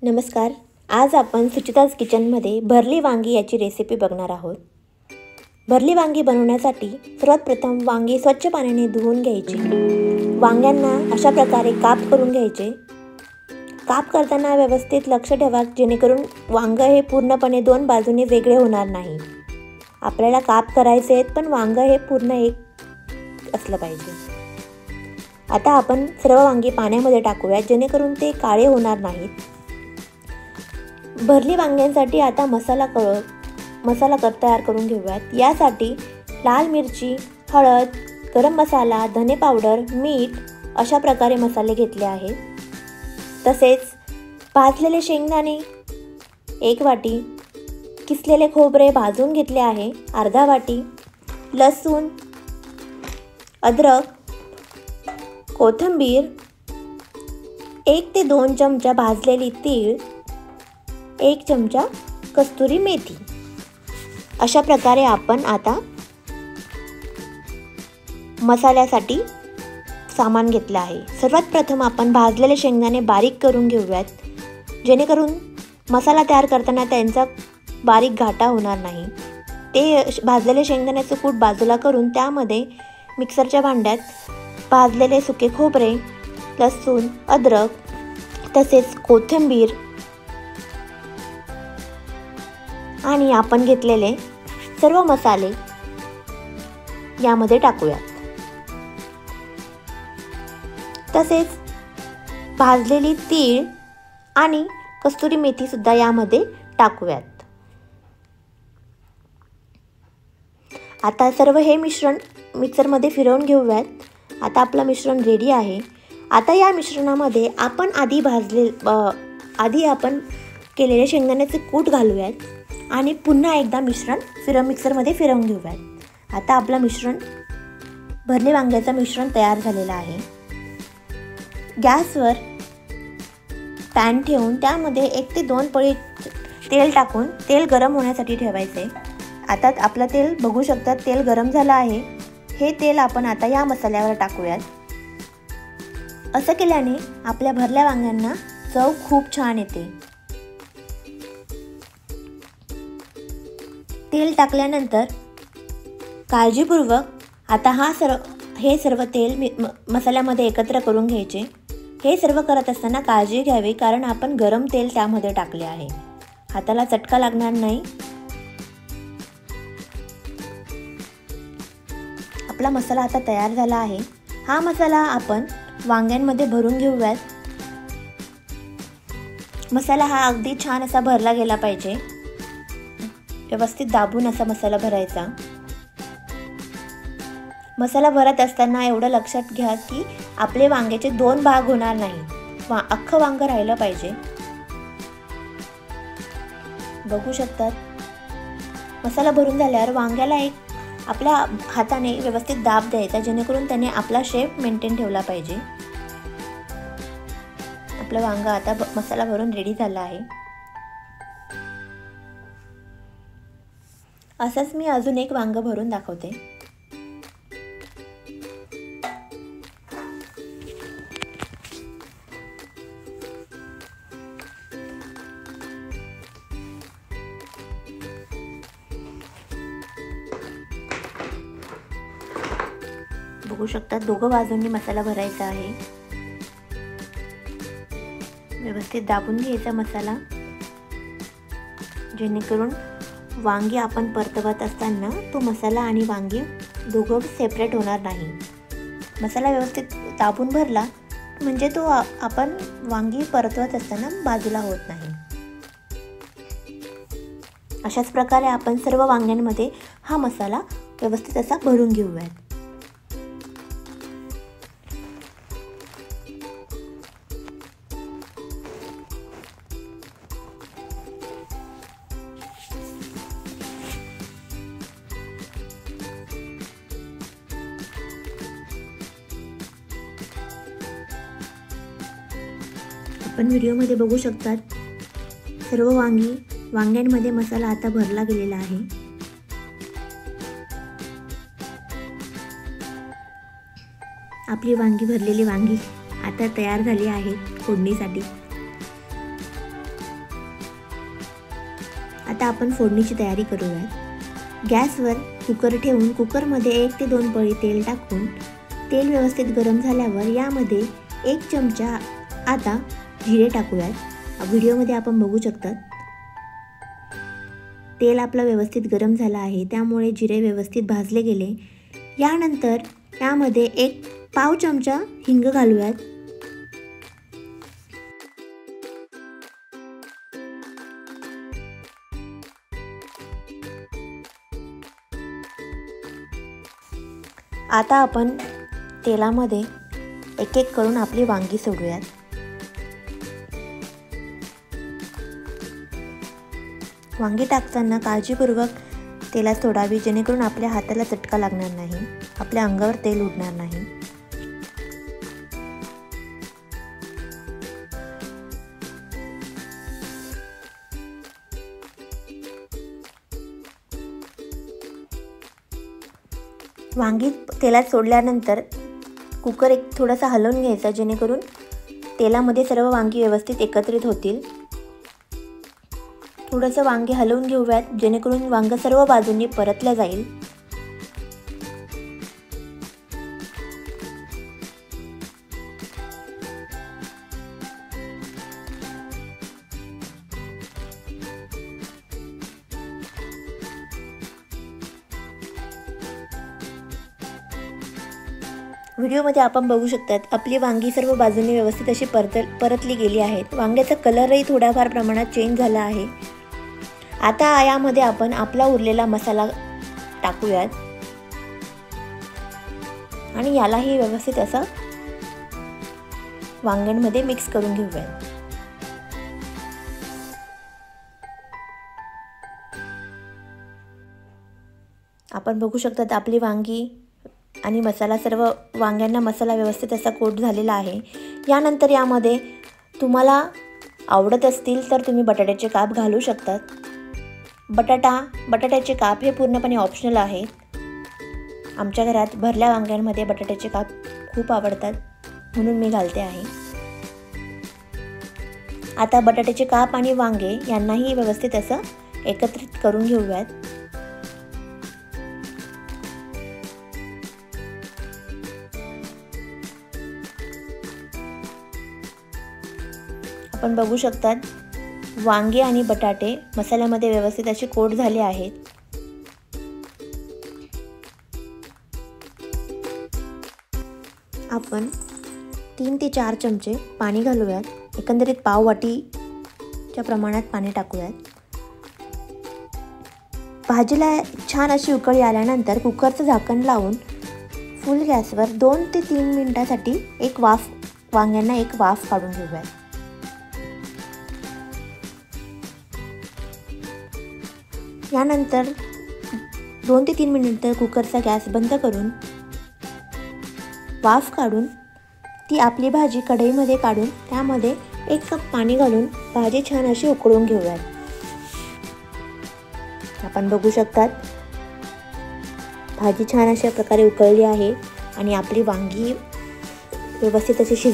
नमस्कार. आज आपण सुचिताज किचनमध्ये भरली वांगी याची रेसिपी बघणार आहोत. भरली वांगी बनवण्यासाठी सर्वात प्रथम वांगी स्वच्छ पाण्याने धुवून घ्यायची. वांग्यांना अशा प्रकारे काप करून घ्यायचे. काप करताना व्यवस्थित लक्ष ठेवा जेणेकरून वांग हे पूर्णपणे दोन बाजूने वेगळे होणार नाही. आपल्याला काप करायचे आहेत पण वांग हे पूर्ण एक असलं पाहिजे. आता आपण सर्व वांगी पाण्यामध्ये टाकूया जेणेकरून ते काळे होणार नाहीत. भरली वांग्यांसाठी आता मसाला तयार करून घेऊयात. यासाठी लाल मिरची, हळद, गरम मसाला, धने पावडर, मीठ अशा प्रकारे मसाले घेतले आहेत. तसेच भाजलेले शेंगदाणे 1 वाटी, किसलेले खोबरे भाजून घेतले आहे अर्धा वाटी, लसूण, अद्रक, कोथिंबीर, 1 ते 2 चमचा भाजलेली तीळ, 1 चमचा कस्तुरी मेथी. अशा प्रकारे आपण आता मसाल्यासाठी सामान घेतलं आहे. सर्वात प्रथम आपण भाजलेले शेंगदाणे बारीक करून घेऊयात जेणेकरून मसाला तयार करताना त्यांचा बारीक घाटा होणार नाही. ते भाजलेले शेंगदाण्याचं कूट बाजूला करून त्यामध्ये मिक्सरच्या भांड्यात भाजलेले सुके खोबरे, लसूण, अद्रक तसेच कोथिंबीर आणि आपण घेतलेले सर्व मसाले यामध्ये टाकूयात. तसेच भाजलेली तीळ आणि कस्तुरी मेथी सुद्धा यामध्ये टाकूयात. आता सर्व हे मिश्रण मिक्सरमध्ये फिरवून घेऊयात. आता आपलं मिश्रण रेडी आहे. आता या मिश्रणामध्ये आपण आधी आपण केलेले शेंगदाण्याचे कूट घालूयात आणि पुन्हा एकदा मिक्सरमध्ये फिरवून घेऊयात. आता आपलं भरली वांग्याचं मिश्रण तयार झालेलं आहे. गॅसवर पॅन ठेवून त्यामध्ये 1 ते 2 पळी तेल टाकून तेल गरम होण्यासाठी ठेवायचे. आता आपलं तेल बघू शकता तेल गरम झालं आहे. हे तेल आपण आता या मसाल्यावर टाकूयात. असं केल्याने आपल्या भरल्या वांग्यांना चव खूप छान येते. तेल टाकल्यानंतर काळजीपूर्वक आता हे सर्व तेल मसाल्यामध्ये एकत्र करून घ्यायचे. हे सर्व करत असताना काळजी घ्यावी कारण आपण गरम तेल त्यामध्ये टाकले आहे. हाताला चटका लागणार नाही. आपला मसाला आता तयार झाला आहे. हा मसाला आपण वांग्यांमध्ये भरून घेऊयात. मसाला हा अगदी छान असा भरला गेला पाहिजे. व्यवस्थित दाबून असा मसाला भरायचा. मसाला भरत असताना एवढं लक्षात घ्या की आपले वांग्याचे 2 भाग होणार नाही. अख्खं वांग राहिलं पाहिजे. बघू शकतात मसाला भरून झाल्यावर वांग्याला आपल्या हाताने व्यवस्थित दाब द्यायचा जेणेकरून त्याने आपला शेप मेंटेन ठेवला पाहिजे. आपलं वांग आता मसाला भरून रेडी झाला आहे. असंच मी अजून एक वांग भरून दाखवते. बघू शकता दोघं बाजूंनी मसाला भरायचा आहे. व्यवस्थित दाबून घ्यायचा मसाला जेणेकरून वांगी आपण परतवत असताना तो मसाला आणि वांगी दोघं सेपरेट होणार नाही. मसाला व्यवस्थित दाबून भरला म्हणजे तो आपण वांगी परतवत असताना बाजूला होत नाही. अशाच प्रकारे आपण सर्व वांग्यांमध्ये हा मसाला व्यवस्थित असा भरून घेऊयात. आपण व्हिडिओमध्ये बघू शकतात सर्व वांग्यांमध्ये मसाला आता भरला गेलेला आहे. आपली भरलेली वांगी आता तयार झाली आहेत फोडणीसाठी. आता आपण फोडणीची तयारी करूयात। गॅसवर कुकर ठेवून कुकरमध्ये 1 ते 2 पळी तेल टाकून तेल व्यवस्थित गरम झाल्यावर यामध्ये 1 चमचा आता जिरे टाकूयात। व्हिडिओमध्ये आपण बघू शकतात तेल आपलं व्यवस्थित गरम झालं आहे, त्यामुळे जिरे व्यवस्थित भाजले गेले। यानंतर यामध्ये 1 पाव चमचा हिंग घालूयात। आता आपण तेलामध्ये एक एक करून आपली वांगी सोडूयात। वांगी टाकताना काळजीपूर्वक तेलात सोडावी, जेणेकरून आपल्या हाताला चटका लागणार नाही, आपल्या अंगावर तेल उडणार नाही। वांगी तेलात सोडल्यानंतर कुकर थोडासा हलवून घ्यायचा, जेणेकरून तेलामध्ये सर्व वांगी व्यवस्थित एकत्रित होतील। थोडंसं वांगे हलवून घेऊयात, जेणेकरून वांग सर्व बाजूंनी परतलं जाईल। व्हिडिओमध्ये आपण बघू शकतात आपली वांगी सर्व बाजूंनी व्यवस्थित अशी परतली गेली आहेत। वांग्याचा कलरही थोड्याफार प्रमाणात चेंज झाला आहे। आता यामध्ये आपण आपला उरलेला मसाला टाकूयात आणि यालाही व्यवस्थित असा वांग्यांमध्ये मिक्स करून घेऊयात। आपण बघू शकतात आपली वांगी आणि मसाला सर्व वांग्यांना मसाला व्यवस्थित असा कोट झालेला आहे। यानंतर यामध्ये तुम्हाला आवडत असतील तर तुम्ही बटाट्याचे काप घालू शकतात। बटाट्याचे काप हे पूर्णपणे ऑप्शनल आहेत। आमच्या घरात भरल्या वांग्यांमध्ये बटाट्याचे काप खूप आवडतात, म्हणून मी घालते आहे। आता बटाट्याचे काप आणि वांगे यांनाही व्यवस्थित असं एकत्रित करून घेऊयात। आपण बघू शकतात वांगे आणि बटाटे मसाल्यामध्ये व्यवस्थित असे कोट झाले आहेत। आपण 3 ते 4 चमचे पाणी घालूयात। एकंदरीत पाव वाटीच्या प्रमाणात पाणी टाकूयात। भाजीला छान अशी उकळी आल्यानंतर कुकरचं झाकण लावून फुल गॅसवर 2 ते 3 मिनिटांसाठी वांग्यांना एक वाफ काढून घेऊयात। यानंतर 2 ते 3 मिनिटं कुकरचा गॅस बंद करून वाफ काढून ती आपली भाजी कढईमध्ये काढून त्यामध्ये 1 कप पाणी घालून भाजी छान अशी उकळून घेऊयात। आपण बघू शकतात भाजी छान अशा प्रकारे उकळली आहे आणि आपली वांगी व्यवस्थित अशी